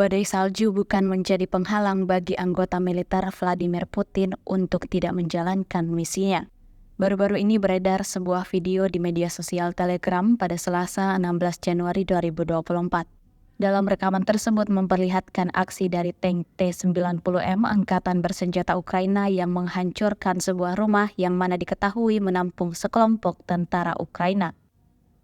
Badai salju bukan menjadi penghalang bagi anggota militer Vladimir Putin untuk tidak menjalankan misinya. Baru-baru ini beredar sebuah video di media sosial Telegram pada Selasa 16 Januari 2024. Dalam rekaman tersebut memperlihatkan aksi dari tank T-90M Angkatan Bersenjata Ukraina yang menghancurkan sebuah rumah yang mana diketahui menampung sekelompok tentara Ukraina.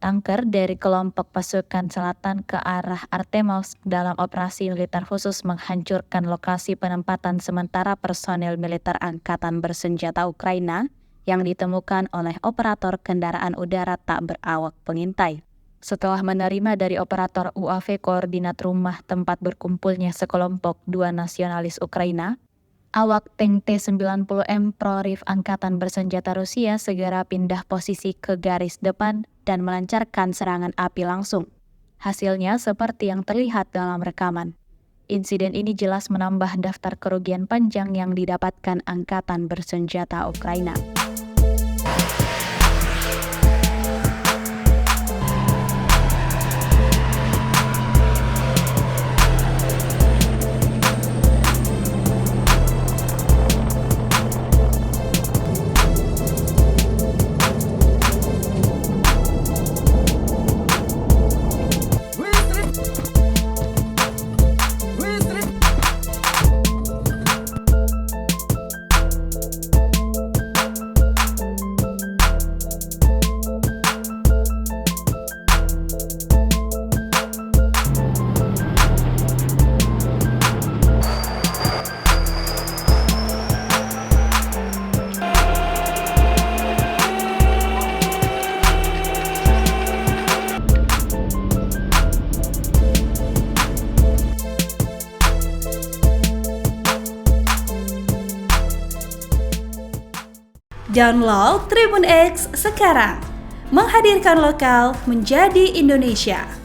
Tanker dari kelompok pasukan selatan ke arah Artemovsk dalam operasi militer khusus menghancurkan lokasi penempatan sementara personel militer Angkatan Bersenjata Ukraina yang ditemukan oleh operator kendaraan udara tak berawak pengintai. Setelah menerima dari operator UAV koordinat rumah tempat berkumpulnya sekelompok dua nasionalis Ukraina, awak tank T-90M Prorif Angkatan Bersenjata Rusia segera pindah posisi ke garis depan dan melancarkan serangan api langsung. Hasilnya seperti yang terlihat dalam rekaman. Insiden ini jelas menambah daftar kerugian panjang yang didapatkan Angkatan Bersenjata Ukraina. Download Tribun X sekarang, menghadirkan lokal menjadi Indonesia.